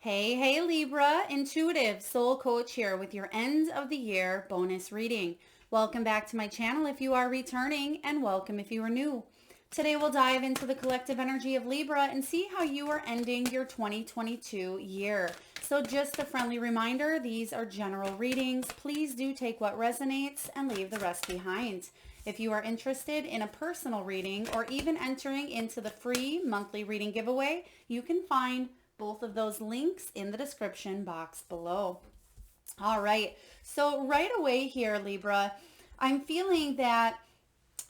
Hey, Libra, intuitive soul coach here with your end of the year bonus reading. Welcome back to my channel if you are returning, and welcome if you are new. Today we'll dive into the collective energy of Libra and see how you are ending your 2022 year. So just a friendly reminder, these are general readings. Please do take what resonates and leave the rest behind. If you are interested in a personal reading or even entering into the free monthly reading giveaway, you can find both of those links in the description box below. All right, so right away here, Libra, I'm feeling that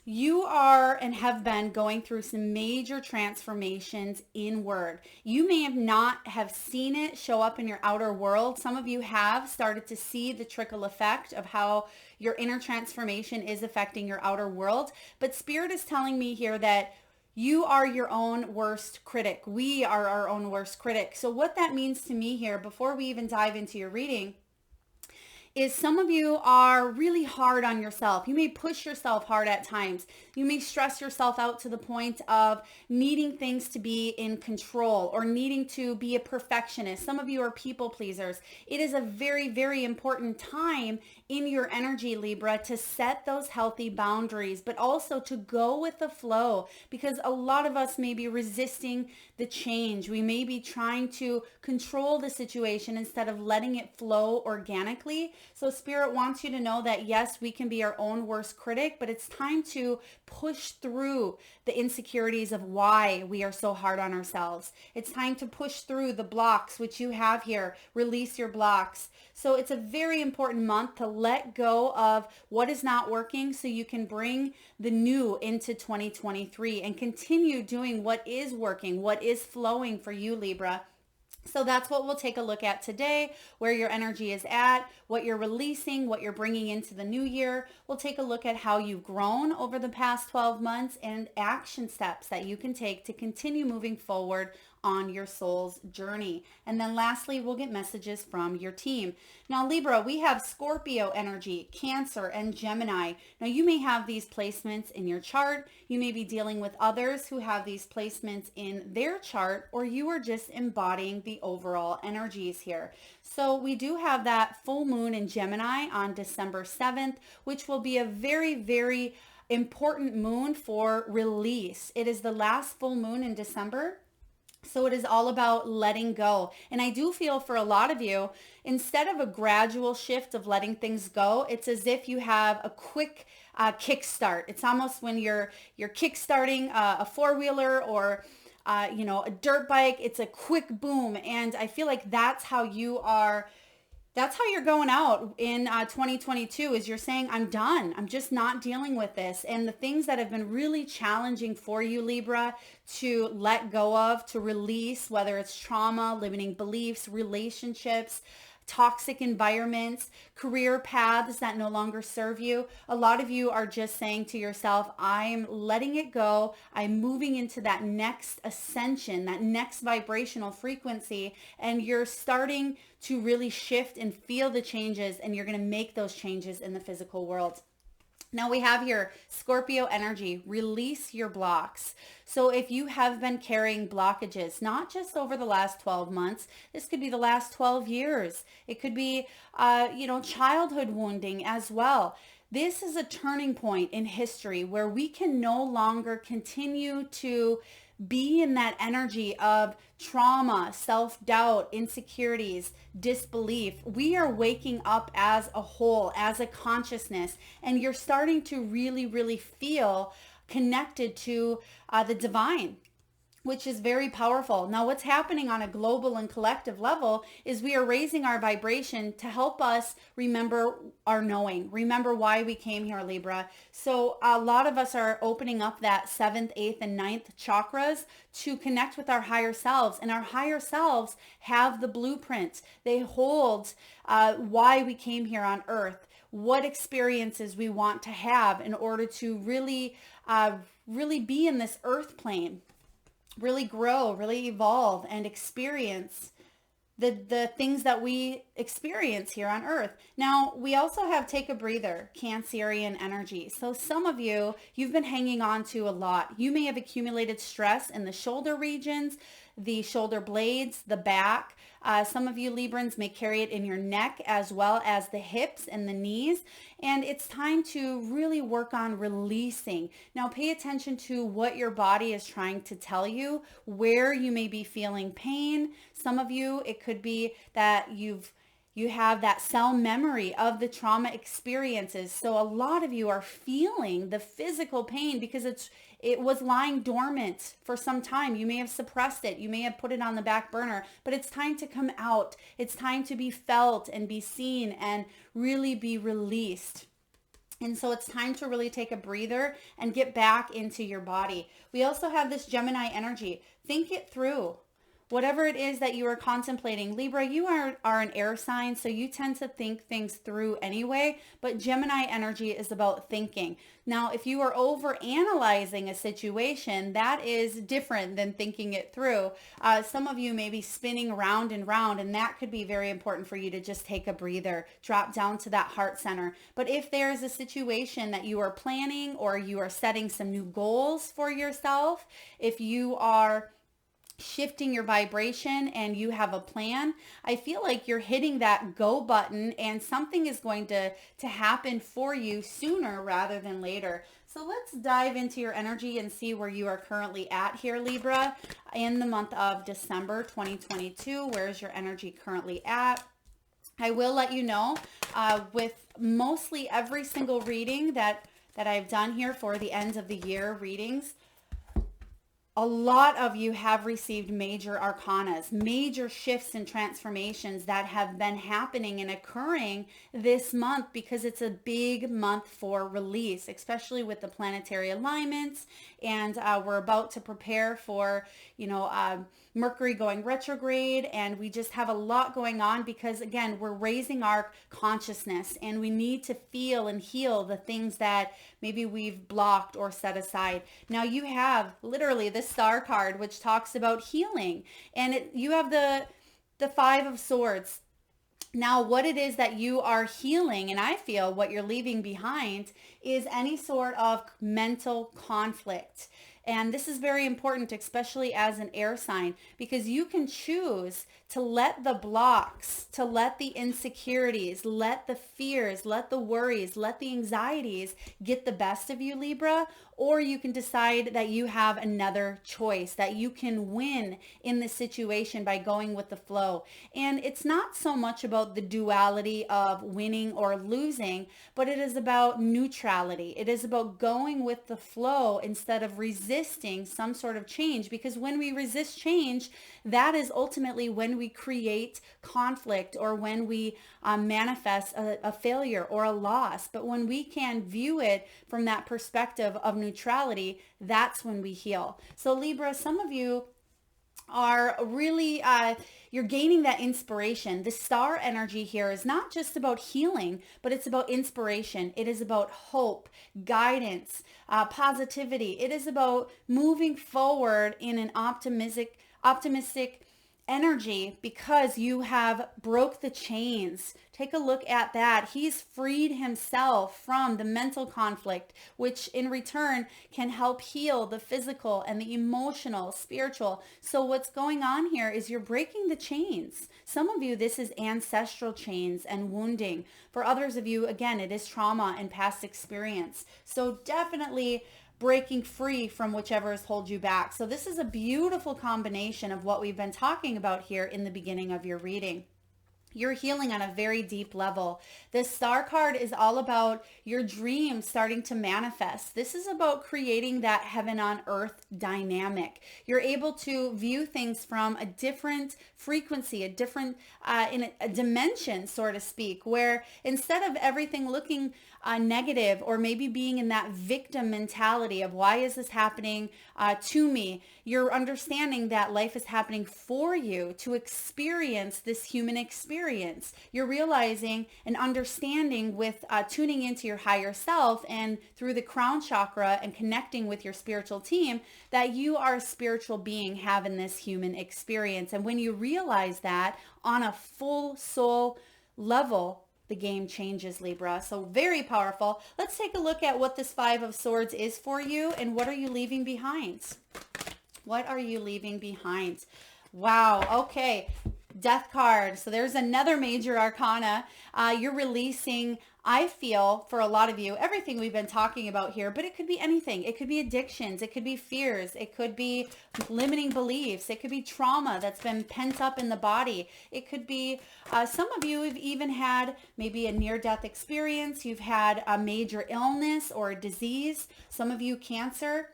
you are and have been going through some major transformations inward. You may not have seen it show up in your outer world. Some of you have started to see the trickle effect of how your inner transformation is affecting your outer world. But Spirit is telling me here that you are your own worst critic. We are our own worst critic. So what that means to me here, before we even dive into your reading, is some of you are really hard on yourself. You may push yourself hard at times. You may stress yourself out to the point of needing things to be in control or needing to be a perfectionist. Some of you are people pleasers. It is a very, very important time in your energy, Libra, to set those healthy boundaries, but also to go with the flow, because a lot of us may be resisting the change. We may be trying to control the situation instead of letting it flow organically. So Spirit wants you to know that yes, we can be our own worst critic, but it's time to push through the insecurities of why we are so hard on ourselves. It's time to push through the blocks, which you have here. Release your blocks. So it's a very important month to let go of what is not working so you can bring the new into 2023 and continue doing what is working, what is flowing for you, Libra. So that's what we'll take a look at today, where your energy is at, what you're releasing, what you're bringing into the new year. We'll take a look at how you've grown over the past 12 months and action steps that you can take to continue moving forward on your soul's journey. And then lastly, we'll get messages from your team. Now, Libra, we have Scorpio energy, Cancer, and Gemini. Now, you may have these placements in your chart. You may be dealing with others who have these placements in their chart, or you are just embodying the overall energies here. So we do have that full moon in Gemini on December 7th, which will be a very, very important moon for release. It is the last full moon in December. So it is all about letting go. And I do feel for a lot of you, instead of a gradual shift of letting things go, it's as if you have a quick kickstart. It's almost when you're kickstarting a four-wheeler or a dirt bike. It's a quick boom. And I feel like that's how you're going out in 2022, is you're saying, I'm done. I'm just not dealing with this. And the things that have been really challenging for you, Libra, to let go of, to release, whether it's trauma, limiting beliefs, relationships, toxic environments, career paths that no longer serve you. A lot of you are just saying to yourself, I'm letting it go. I'm moving into that next ascension, that next vibrational frequency, and you're starting to really shift and feel the changes, and you're going to make those changes in the physical world. Now we have here Scorpio energy, release your blocks. So if you have been carrying blockages, not just over the last 12 months, this could be the last 12 years. It could be, childhood wounding as well. This is a turning point in history where we can no longer continue to be in that energy of trauma, self-doubt, insecurities, disbelief. We are waking up as a whole, as a consciousness, and you're starting to really, really feel connected to the divine, which is very powerful. Now, what's happening on a global and collective level is we are raising our vibration to help us remember our knowing, remember why we came here, Libra. So a lot of us are opening up that 7th, 8th, and 9th chakras to connect with our higher selves. And our higher selves have the blueprint. They hold why we came here on earth, what experiences we want to have in order to really be in this earth plane, really grow, really evolve, and experience the things that we experience here on earth. Now, we also have take a breather, Cancerian energy. So some of you've been hanging on to a lot. You may have accumulated stress in the shoulder regions, the shoulder blades, the back. Some of you Librans may carry it in your neck as well as the hips and the knees. And it's time to really work on releasing. Now pay attention to what your body is trying to tell you, where you may be feeling pain. Some of you, it could be that you have that cell memory of the trauma experiences. So a lot of you are feeling the physical pain because it was lying dormant for some time. You may have suppressed it. You may have put it on the back burner, but it's time to come out. It's time to be felt and be seen and really be released. And so it's time to really take a breather and get back into your body. We also have this Gemini energy. Think it through. Whatever it is that you are contemplating, Libra, you are an air sign, so you tend to think things through anyway, but Gemini energy is about thinking. Now, if you are over analyzing a situation, that is different than thinking it through. Some of you may be spinning round and round, and that could be very important for you to just take a breather, drop down to that heart center. But if there is a situation that you are planning or you are setting some new goals for yourself, if you are shifting your vibration and you have a plan, I feel like you're hitting that go button and something is going to happen for you sooner rather than later. So let's dive into your energy and see where you are currently at here, Libra, in the month of December 2022. Where's your energy currently at? I will let you know with mostly every single reading that I've done here for the end of the year readings, a lot of you have received major arcanas, major shifts and transformations that have been happening and occurring this month because it's a big month for release, especially with the planetary alignments. And we're about to prepare for, Mercury going retrograde, and we just have a lot going on because, again, we're raising our consciousness and we need to feel and heal the things that maybe we've blocked or set aside. Now you have literally the Star card, which talks about healing, and you have the Five of Swords. Now, what it is that you are healing, and I feel what you're leaving behind, is any sort of mental conflict. And this is very important, especially as an air sign, because you can choose to let the blocks, to let the insecurities, let the fears, let the worries, let the anxieties get the best of you, Libra, or you can decide that you have another choice, that you can win in the situation by going with the flow. And it's not so much about the duality of winning or losing, but it is about neutrality. It is about going with the flow instead of resisting some sort of change, because when we resist change, that is ultimately when we create conflict or when we manifest a failure or a loss. But when we can view it from that perspective of neutrality, that's when we heal. So Libra, some of you are really, you're gaining that inspiration. The star energy here is not just about healing, but it's about inspiration. It is about hope, guidance, positivity. It is about moving forward in an optimistic energy because you have broke the chains. Take a look at that. He's freed himself from the mental conflict, which in return can help heal the physical and the emotional, spiritual. So what's going on here is you're breaking the chains. Some of you, this is ancestral chains and wounding. For others of you, again, it is trauma and past experience. So definitely breaking free from whichever has held you back. So this is a beautiful combination of what we've been talking about here in the beginning of your reading. You're healing on a very deep level. The Star card is all about your dreams starting to manifest. This is about creating that heaven on earth dynamic. You're able to view things from a different frequency, a different in a dimension, so to speak, where instead of everything looking negative or maybe being in that victim mentality of why is this happening to me, you're understanding that life is happening for you to experience this human experience. You're realizing and understanding with tuning into your higher self and through the crown chakra and connecting with your spiritual team that you are a spiritual being having this human experience. And when you realize that on a full soul level, the game changes, Libra. So very powerful. Let's take a look at what this Five of Swords is for you and what are you leaving behind? What are you leaving behind? Wow. Okay. Death card. So there's another major arcana. You're releasing, I feel, for a lot of you, everything we've been talking about here, but it could be anything. It could be addictions. It could be fears. It could be limiting beliefs. It could be trauma that's been pent up in the body. It could be, some of you have even had maybe a near-death experience. You've had a major illness or a disease. Some of you, cancer.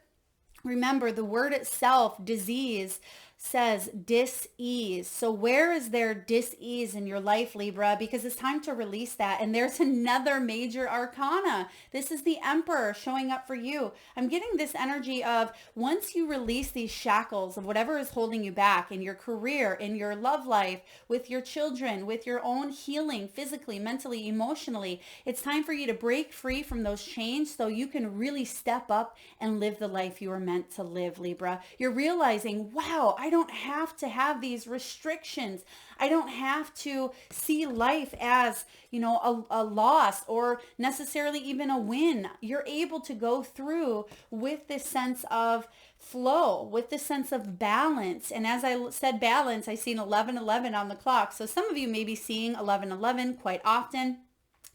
Remember, the word itself, disease, says dis-ease. So where is there dis-ease in your life, Libra? Because it's time to release that. And there's another major arcana. This is the Emperor showing up for you. I'm getting this energy of once you release these shackles of whatever is holding you back in your career, in your love life, with your children, with your own healing, physically, mentally, emotionally, it's time for you to break free from those chains so you can really step up and live the life you were meant to live, Libra. You're realizing, wow, I don't have to have these restrictions. I don't have to see life as, a loss or necessarily even a win. You're able to go through with this sense of flow, with this sense of balance. And as I said balance, I seen 11:11 on the clock. So some of you may be seeing 11:11 quite often.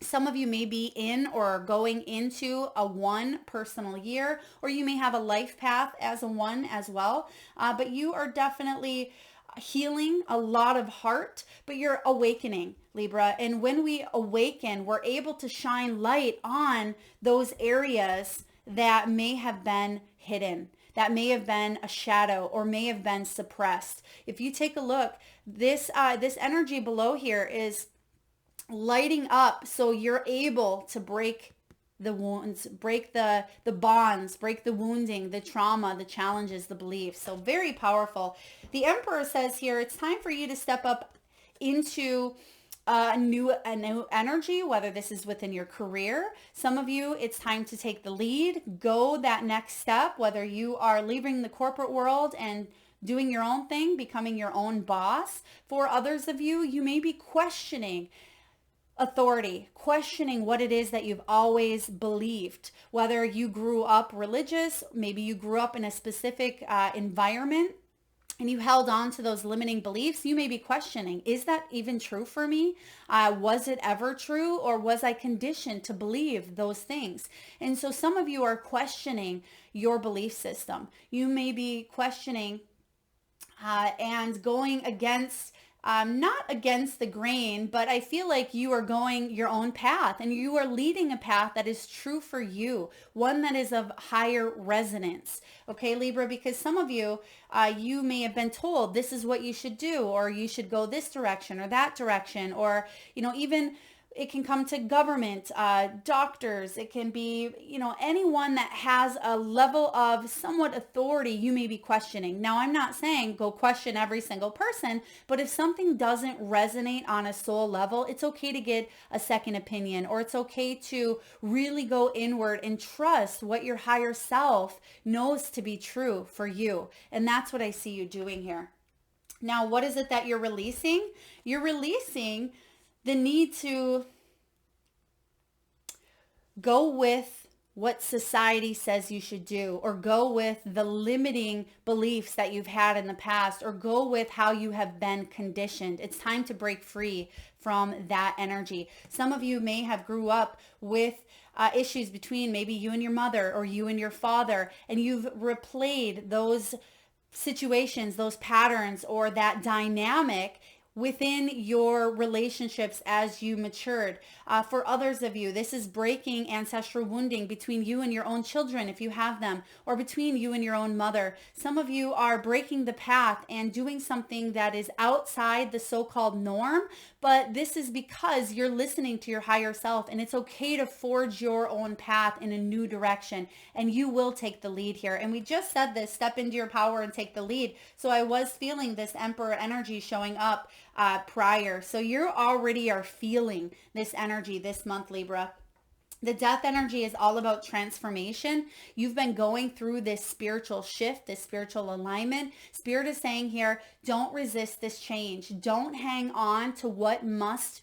Some of you may be in or going into a 1 personal year, or you may have a life path as a 1 as well. But you are definitely healing a lot of heart, but you're awakening, Libra. And when we awaken, we're able to shine light on those areas that may have been hidden, that may have been a shadow or may have been suppressed. If you take a look, this energy below here is lighting up so you're able to break the wounds, break the bonds, break the wounding, the trauma, the challenges, the beliefs. So very powerful. The Emperor says here, it's time for you to step up into a new energy, whether this is within your career. Some of you, it's time to take the lead, go that next step, whether you are leaving the corporate world and doing your own thing, becoming your own boss. For others of you, you may be questioning authority, questioning what it is that you've always believed, whether you grew up religious, maybe you grew up in a specific environment and you held on to those limiting beliefs. You may be questioning, is that even true for me? Was it ever true, or was I conditioned to believe those things? And so some of you are questioning your belief system. You may be questioning and going against not against the grain, but I feel like you are going your own path and you are leading a path that is true for you, one that is of higher resonance. Okay, Libra, because some of you, you may have been told this is what you should do, or you should go this direction or that direction, or, even it can come to government, doctors. It can be, anyone that has a level of somewhat authority you may be questioning. Now, I'm not saying go question every single person, but if something doesn't resonate on a soul level, it's okay to get a second opinion, or it's okay to really go inward and trust what your higher self knows to be true for you. And that's what I see you doing here. Now, what is it that you're releasing? You're releasing the need to go with what society says you should do, or go with the limiting beliefs that you've had in the past, or go with how you have been conditioned. It's time to break free from that energy. Some of you may have grew up with issues between maybe you and your mother or you and your father, and you've replayed those situations, those patterns, or that dynamic within your relationships as you matured. For others of you, this is breaking ancestral wounding between you and your own children, if you have them, or between you and your own mother. Some of you are breaking the path and doing something that is outside the so-called norm, but this is because you're listening to your higher self, and it's okay to forge your own path in a new direction, and you will take the lead here. And we just said this, step into your power and take the lead. So I was feeling this Emperor energy showing up prior. So you already are feeling this energy this month, Libra. The death energy is all about transformation. You've been going through this spiritual shift, this spiritual alignment. Spirit is saying here, don't resist this change. Don't hang on to what must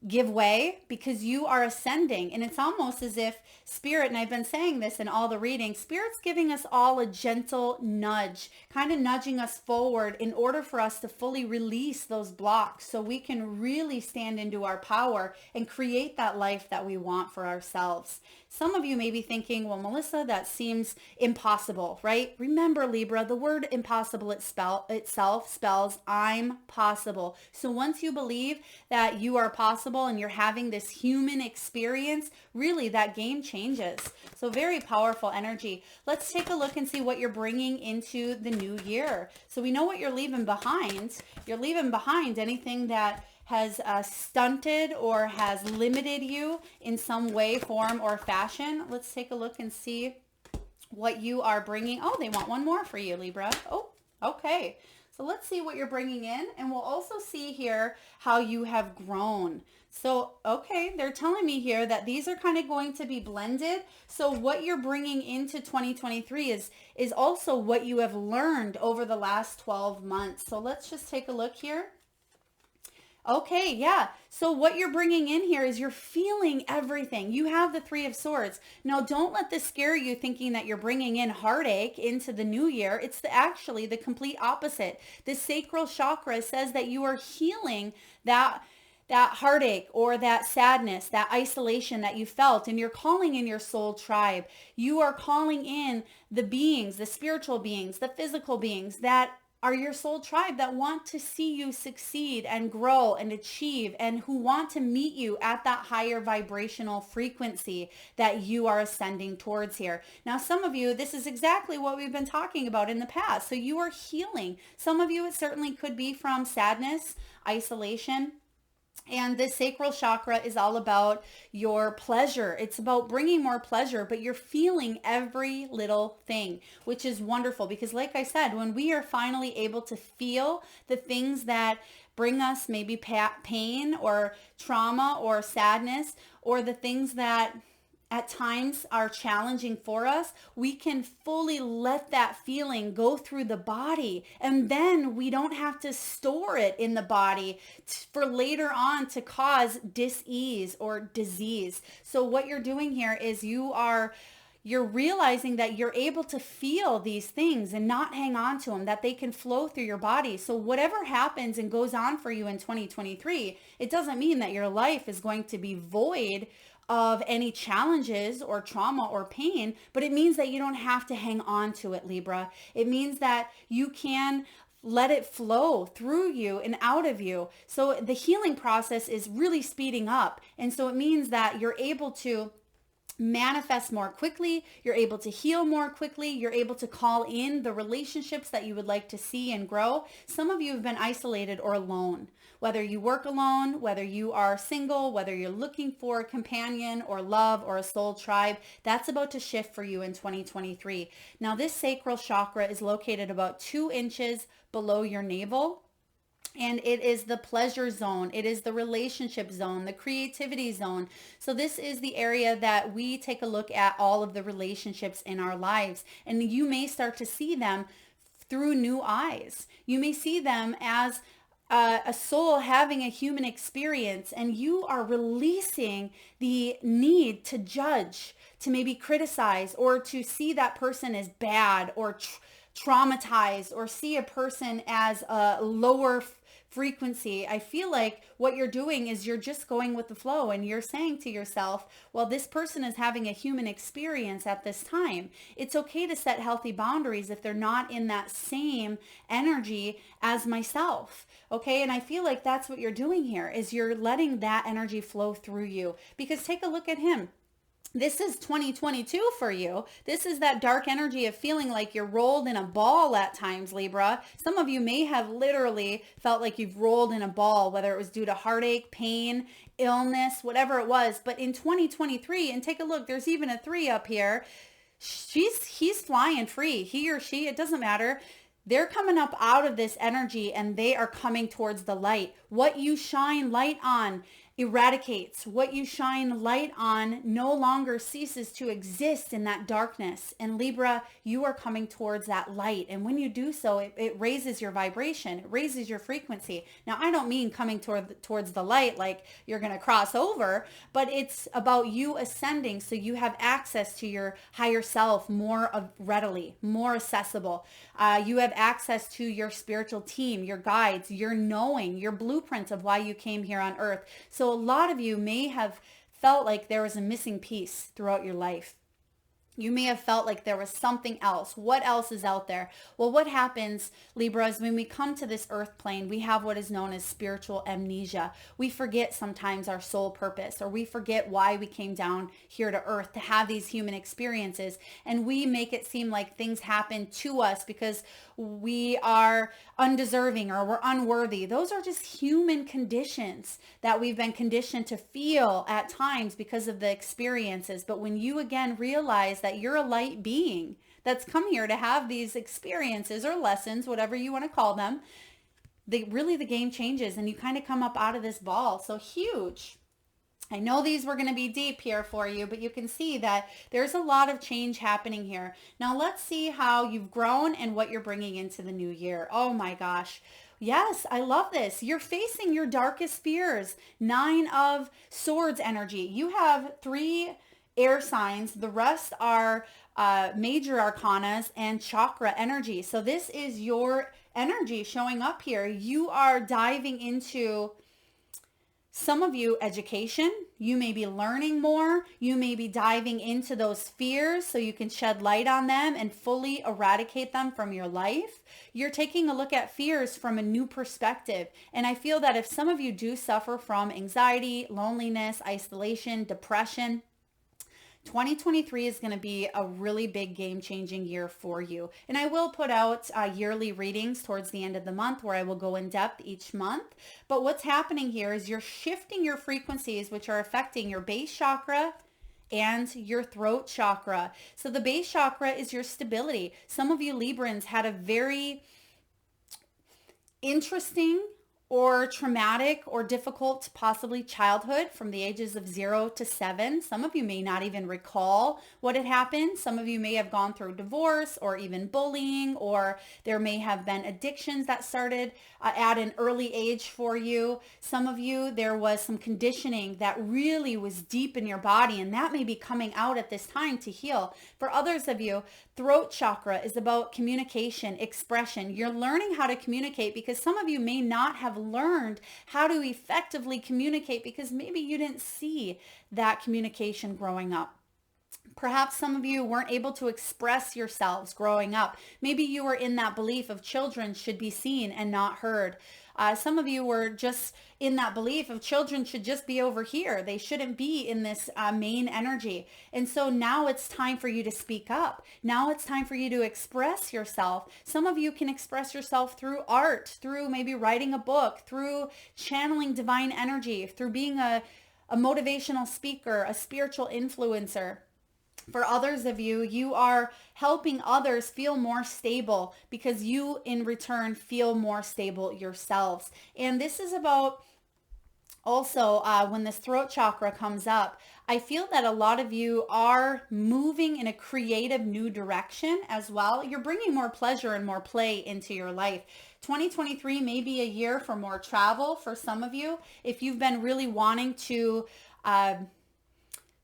give way because you are ascending. And it's almost as if Spirit, and I've been saying this in all the readings, Spirit's giving us all a gentle nudge, kind of nudging us forward in order for us to fully release those blocks so we can really stand into our power and create that life that we want for ourselves. Some of you may be thinking, well, Melissa, that seems impossible, right? Remember, Libra, the word impossible itself spells I'm possible. So once you believe that you are possible and you're having this human experience, really that game changes. So very powerful energy. Let's take a look and see what you're bringing into the new year. So we know what you're leaving behind. You're leaving behind anything that has stunted or has limited you in some way, form, or fashion. Let's take a look and see what you are bringing. Oh, they want one more for you, Libra. Oh, okay. So let's see what you're bringing in, and we'll also see here how you have grown. So, okay, they're telling me here that these are kind of going to be blended. So what you're bringing into 2023 is also what you have learned over the last 12 months. So let's just take a look here. Okay, yeah. So what you're bringing in here is you're feeling everything. You have the Three of Swords. Now, don't let this scare you thinking that you're bringing in heartache into the new year. It's actually the complete opposite. The sacral chakra says that you are healing that heartache or that sadness, that isolation that you felt, and you're calling in your soul tribe. You are calling in the beings, the spiritual beings, the physical beings that are your soul tribe that want to see you succeed and grow and achieve, and who want to meet you at that higher vibrational frequency that you are ascending towards here. Now, some of you, this is exactly what we've been talking about in the past. So you are healing. Some of you, it certainly could be from sadness, isolation. And this sacral chakra is all about your pleasure. It's about bringing more pleasure, but you're feeling every little thing, which is wonderful because like I said, when we are finally able to feel the things that bring us maybe pain or trauma or sadness, or the things that at times are challenging for us, we can fully let that feeling go through the body, and then we don't have to store it in the body for later on to cause dis-ease or disease. So what you're doing here is you're realizing that you're able to feel these things and not hang on to them, that they can flow through your body. So whatever happens and goes on for you in 2023, it doesn't mean that your life is going to be void of any challenges or trauma or pain, but it means that you don't have to hang on to it, Libra. It means that you can let it flow through you and out of you. So the healing process is really speeding up. And so it means that you're able to manifest more quickly, you're able to heal more quickly, you're able to call in the relationships that you would like to see and grow. Some of you have been isolated or alone, whether you work alone, whether you are single, whether you're looking for a companion or love or a soul tribe. That's about to shift for you in 2023. Now, this sacral chakra is located about 2 inches below your navel. And it is the pleasure zone. It is the relationship zone, the creativity zone. So this is the area that we take a look at all of the relationships in our lives. And you may start to see them through new eyes. You may see them as a soul having a human experience, and you are releasing the need to judge, to maybe criticize, or to see that person as bad or traumatized, or see a person as a lower frequency. I feel like what you're doing is you're just going with the flow, and you're saying to yourself, well, this person is having a human experience at this time. It's okay to set healthy boundaries if they're not in that same energy as myself. Okay. And I feel like that's what you're doing here, is you're letting that energy flow through you, because take a look at him. This is 2022 for you. This is that dark energy of feeling like you're rolled in a ball at times, Libra. Some of you may have literally felt like you've rolled in a ball, whether it was due to heartache, pain, illness, whatever it was. But in 2023, and take a look, there's even a 3 up here. He's flying free. He or she, it doesn't matter. They're coming up out of this energy, and they are coming towards the light. What you shine light on eradicates. What you shine light on no longer ceases to exist in that darkness. And Libra, you are coming towards that light. And when you do so, it raises your vibration. It raises your frequency. Now, I don't mean coming towards the light like you're going to cross over, but it's about you ascending so you have access to your higher self more readily, more accessible. You have access to your spiritual team, your guides, your knowing, your blueprint of why you came here on earth. So a lot of you may have felt like there was a missing piece throughout your life. You may have felt like there was something else. What else is out there? Well, what happens, Libra, is when we come to this earth plane, we have what is known as spiritual amnesia. We forget sometimes our soul purpose, or we forget why we came down here to earth to have these human experiences. And we make it seem like things happen to us because we are undeserving or we're unworthy. Those are just human conditions that we've been conditioned to feel at times because of the experiences. But when you again realize that you're a light being that's come here to have these experiences or lessons, whatever you want to call them, really the game changes and you kind of come up out of this ball. So huge. I know these were going to be deep here for you, but you can see that there's a lot of change happening here. Now let's see how you've grown and what you're bringing into the new year. Oh my gosh. Yes, I love this. You're facing your darkest fears. 9 of Swords energy. You have 3 air signs. The rest are major arcanas and chakra energy. So this is your energy showing up here. You are diving into, some of you, education. You may be learning more. You may be diving into those fears so you can shed light on them and fully eradicate them from your life. You're taking a look at fears from a new perspective. And I feel that if some of you do suffer from anxiety, loneliness, isolation, depression, 2023 is going to be a really big game-changing year for you. And I will put out yearly readings towards the end of the month where I will go in depth each month. But what's happening here is you're shifting your frequencies, which are affecting your base chakra and your throat chakra. So the base chakra is your stability. Some of you Librans had a very interesting or traumatic or difficult, possibly childhood from the ages of 0 to 7. Some of you may not even recall what had happened. Some of you may have gone through divorce or even bullying, or there may have been addictions that started at an early age for you. Some of you, there was some conditioning that really was deep in your body, and that may be coming out at this time to heal. For others of you, throat chakra is about communication, expression. You're learning how to communicate because some of you may not have learned how to effectively communicate because maybe you didn't see that communication growing up. Perhaps some of you weren't able to express yourselves growing up. Maybe you were in that belief of children should be seen and not heard. Some of you were just in that belief of children should just be over here. They shouldn't be in this main energy. And so now it's time for you to speak up. Now it's time for you to express yourself. Some of you can express yourself through art, through maybe writing a book, through channeling divine energy, through being a motivational speaker, a spiritual influencer. For others of you, you are helping others feel more stable because you in return feel more stable yourselves. And this is about also when this throat chakra comes up, I feel that a lot of you are moving in a creative new direction as well. You're bringing more pleasure and more play into your life. 2023 may be a year for more travel for some of you. If you've been really wanting to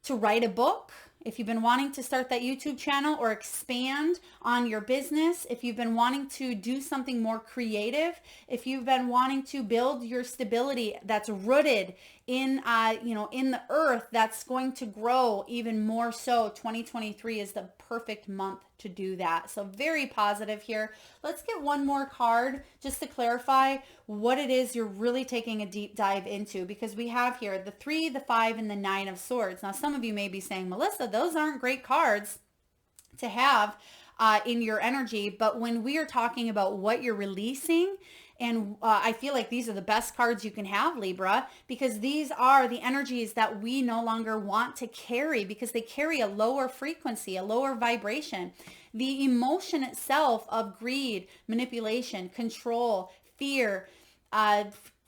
write a book, if you've been wanting to start that YouTube channel or expand on your business, if you've been wanting to do something more creative, if you've been wanting to build your stability that's rooted in, in the earth, that's going to grow even more so, 2023 is the perfect month to do that. So very positive here. Let's get one more card just to clarify what it is you're really taking a deep dive into, because we have here the 3, the 5, and the 9 of Swords. Now, some of you may be saying, Melissa, those aren't great cards to have in your energy, but when we are talking about what you're releasing, and I feel like these are the best cards you can have, Libra, because these are the energies that we no longer want to carry because they carry a lower frequency, a lower vibration. The emotion itself of greed, manipulation, control, fear,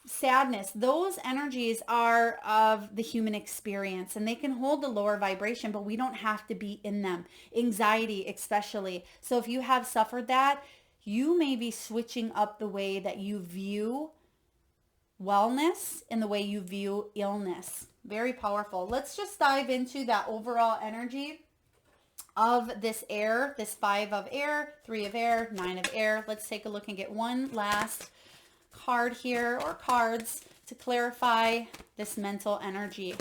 sadness, those energies are of the human experience, and they can hold the lower vibration, but we don't have to be in them. Anxiety especially. So if you have suffered that, you may be switching up the way that you view wellness and the way you view illness. Very powerful. Let's just dive into that overall energy of this air, this 5 of air, 3 of air, 9 of air. Let's take a look and get one last card here, or cards, to clarify this mental energy.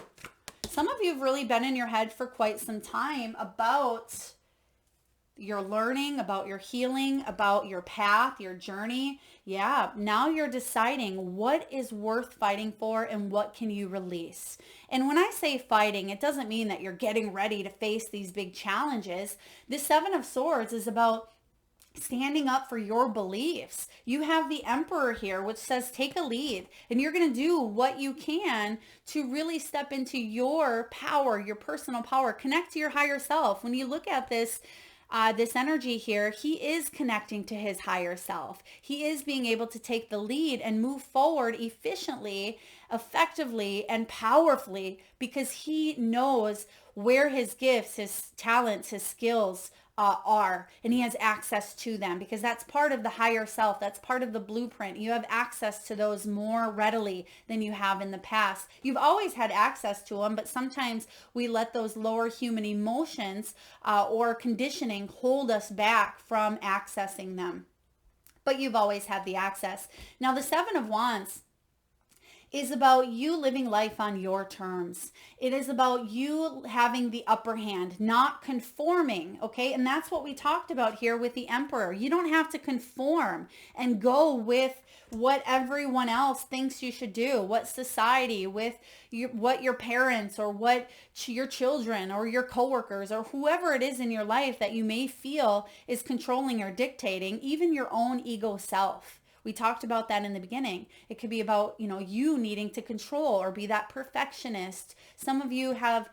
Some of you have really been in your head for quite some time about your learning, about your healing, about your path, your journey. Yeah, now you're deciding what is worth fighting for and what can you release. And when I say fighting, it doesn't mean that you're getting ready to face these big challenges. The 7 of Swords is about standing up for your beliefs. You have the Emperor here, which says take a lead, and you're going to do what you can to really step into your power, your personal power, connect to your higher self. When you look at this energy here, he is connecting to his higher self. He is being able to take the lead and move forward efficiently, effectively, and powerfully, because he knows where his gifts, his talents, his skills are, and he has access to them, because that's part of the higher self. That's part of the blueprint. You have access to those more readily than you have in the past. You've always had access to them, but sometimes we let those lower human emotions or conditioning hold us back from accessing them. But you've always had the access. Now, the 7 of Wands is about you living life on your terms. It is about you having the upper hand, not conforming, okay? And that's what we talked about here with the Emperor. You don't have to conform and go with what everyone else thinks you should do, what society, what your parents or what your children or your coworkers or whoever it is in your life that you may feel is controlling or dictating, even your own ego self. We talked about that in the beginning. It could be about, you needing to control or be that perfectionist. Some of you have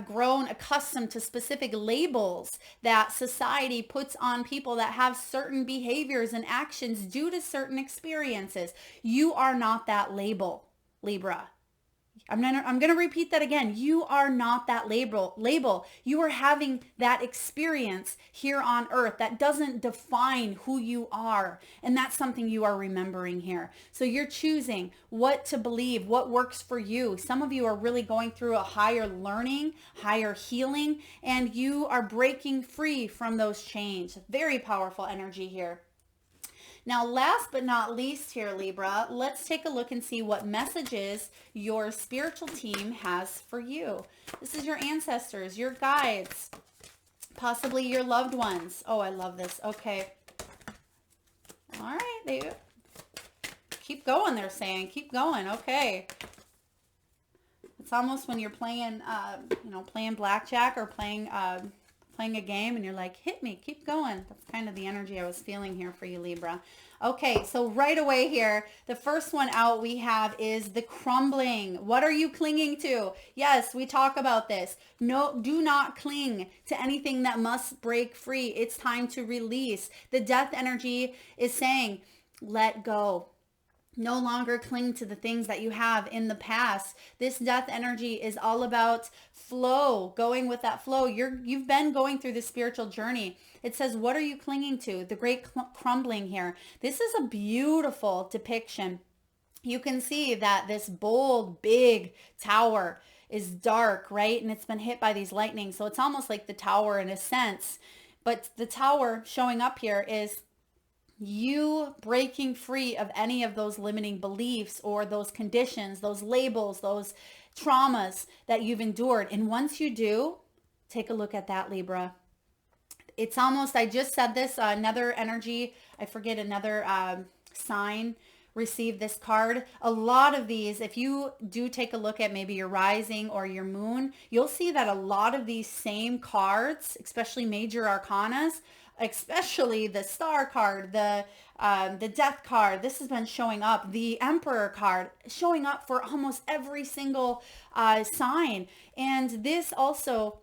grown accustomed to specific labels that society puts on people that have certain behaviors and actions due to certain experiences. You are not that label, Libra. I'm going to repeat that again. You are not that label. You are having that experience here on earth that doesn't define who you are. And that's something you are remembering here. So you're choosing what to believe, what works for you. Some of you are really going through a higher learning, higher healing, and you are breaking free from those chains. Very powerful energy here. Now, last but not least here, Libra, let's take a look and see what messages your spiritual team has for you. This is your ancestors, your guides, possibly your loved ones. Oh, I love this. Okay. All right. They keep going, they're saying. Keep going. Okay. It's almost when you're playing, playing blackjack or playing a game and you're like, hit me, keep going. That's kind of the energy I was feeling here for you, Libra. Okay, so right away here, the first one out we have is the crumbling. What are you clinging to? Yes, we talk about this. No, do not cling to anything that must break free. It's time to release. The death energy is saying, let go. No longer cling to the things that you have in the past. This death energy is all about flow, going with that flow. You've been going through the spiritual journey. It says, what are you clinging to? The great crumbling here. This is a beautiful depiction. You can see that this bold, big tower is dark, right? And it's been hit by these lightning. So it's almost like the tower in a sense. But the tower showing up here is you breaking free of any of those limiting beliefs or those conditions, those labels, those traumas that you've endured. And once you do, take a look at that, Libra. It's almost, I just said this, another energy, I forget, another sign received this card. A lot of these, if you do take a look at maybe your rising or your moon, you'll see that a lot of these same cards, especially major arcanas, especially the star card, the death card, this has been showing up, the emperor card showing up for almost every single sign. And this also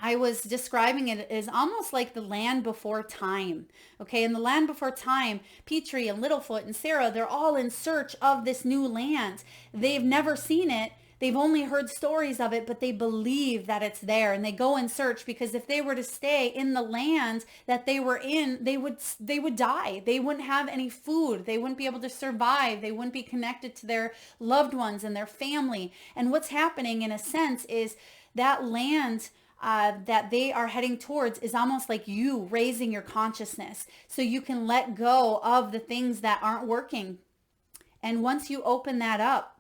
I was describing it as almost like the land before time. Okay, in the land before time, Petrie and Littlefoot and Sarah, they're all in search of this new land. They've never seen it. They've only heard stories of it, but they believe that it's there, and they go in search, because if they were to stay in the land that they were in, they would die. They wouldn't have any food. They wouldn't be able to survive. They wouldn't be connected to their loved ones and their family. And what's happening in a sense is that land that they are heading towards is almost like you raising your consciousness so you can let go of the things that aren't working. And once you open that up,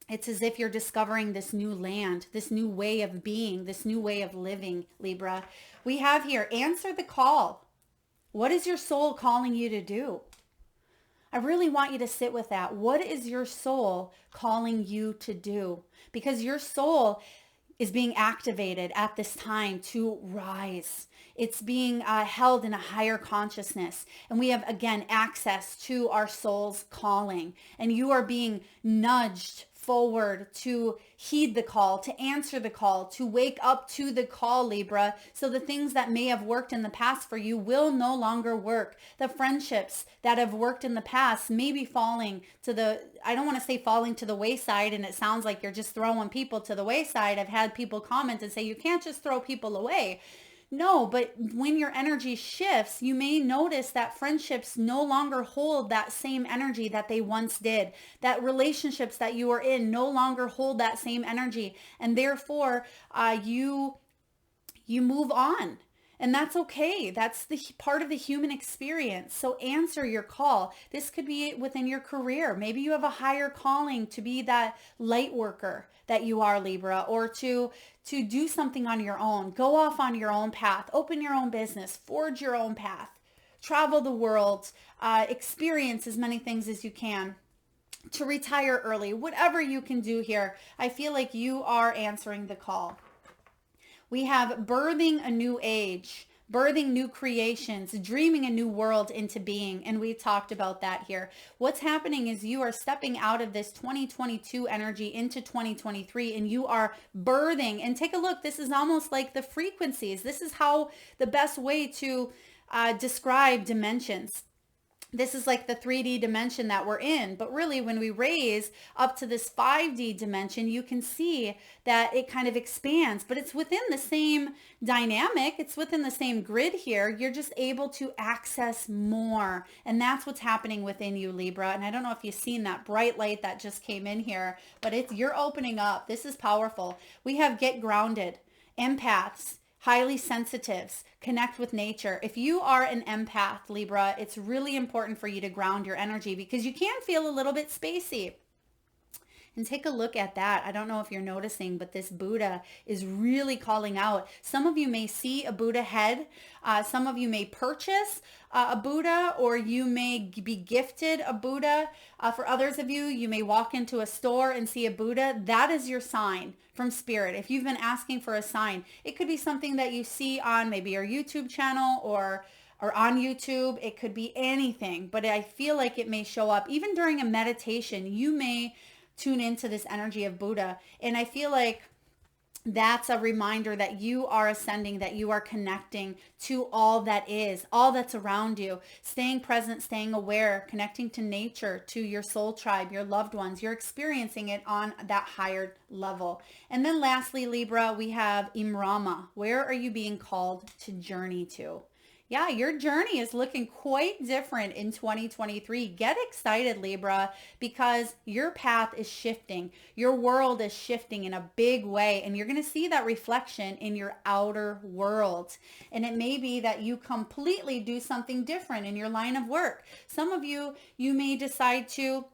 it's as if you're discovering this new land, this new way of being, this new way of living, Libra. We have here, answer the call. What is your soul calling you to do? I really want you to sit with that. What is your soul calling you to do? Because your soul is being activated at this time to rise. It's being held in a higher consciousness. And we have, again, access to our soul's calling. And you are being nudged forward to heed the call, to answer the call, to wake up to the call, Libra. So the things that may have worked in the past for you will no longer work. The friendships that have worked in the past may be falling to the, I don't want to say falling to the wayside, and it sounds like you're just throwing people to the wayside. I've had people comment and say, you can't just throw people away. No, but when your energy shifts, you may notice that friendships no longer hold that same energy that they once did. That relationships that you are in no longer hold that same energy. And therefore, you move on. And that's okay. That's the part of the human experience. So answer your call. This could be within your career. Maybe you have a higher calling to be that light worker that you are, Libra, or to do something on your own. Go off on your own path. Open your own business. Forge your own path. Travel the world. Experience as many things as you can. To retire early. Whatever you can do here, I feel like you are answering the call. We have birthing a new age, birthing new creations, dreaming a new world into being. And we talked about that here. What's happening is you are stepping out of this 2022 energy into 2023, and you are birthing. And take a look. This is almost like the frequencies. This is how the best way to describe dimensions. This is like the 3D dimension that we're in. But really, when we raise up to this 5D dimension, you can see that it kind of expands, but it's within the same dynamic. It's within the same grid here. You're just able to access more. And that's what's happening within you, Libra. And I don't know if you've seen that bright light that just came in here, but you're opening up. This is powerful. We have get grounded, empaths, highly sensitives, connect with nature. If you are an empath, Libra, it's really important for you to ground your energy because you can feel a little bit spacey. And take a look at that. I don't know if you're noticing, but this Buddha is really calling out. Some of you may see a Buddha head. Some of you may purchase a Buddha, or you may be gifted a Buddha. For others of you, you may walk into a store and see a Buddha. That is your sign from Spirit. If you've been asking for a sign, it could be something that you see on maybe your YouTube channel or on YouTube. It could be anything, but I feel like it may show up. Even during a meditation, you may tune into this energy of Buddha. And I feel like that's a reminder that you are ascending, that you are connecting to all that is, all that's around you, staying present, staying aware, connecting to nature, to your soul tribe, your loved ones. You're experiencing it on that higher level. And then lastly, Libra, we have Imrama. Where are you being called to journey to? Yeah, your journey is looking quite different in 2023. Get excited, Libra, because your path is shifting. Your world is shifting in a big way, and you're going to see that reflection in your outer world. And it may be that you completely do something different in your line of work. Some of you may decide to,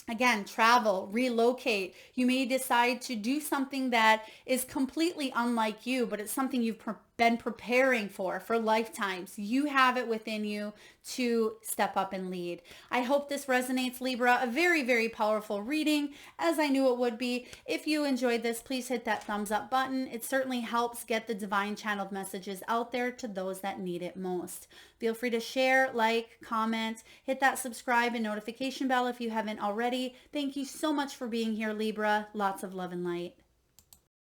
again, travel, relocate. You may decide to do something that is completely unlike you, but it's something you've been preparing for lifetimes. You have it within you to step up and lead. I hope this resonates, Libra. A very, very powerful reading, as I knew it would be. If you enjoyed this, please hit that thumbs up button. It certainly helps get the divine channeled messages out there to those that need it most. Feel free to share, like, comment, hit that subscribe and notification bell if you haven't already. Thank you so much for being here, Libra. Lots of love and light.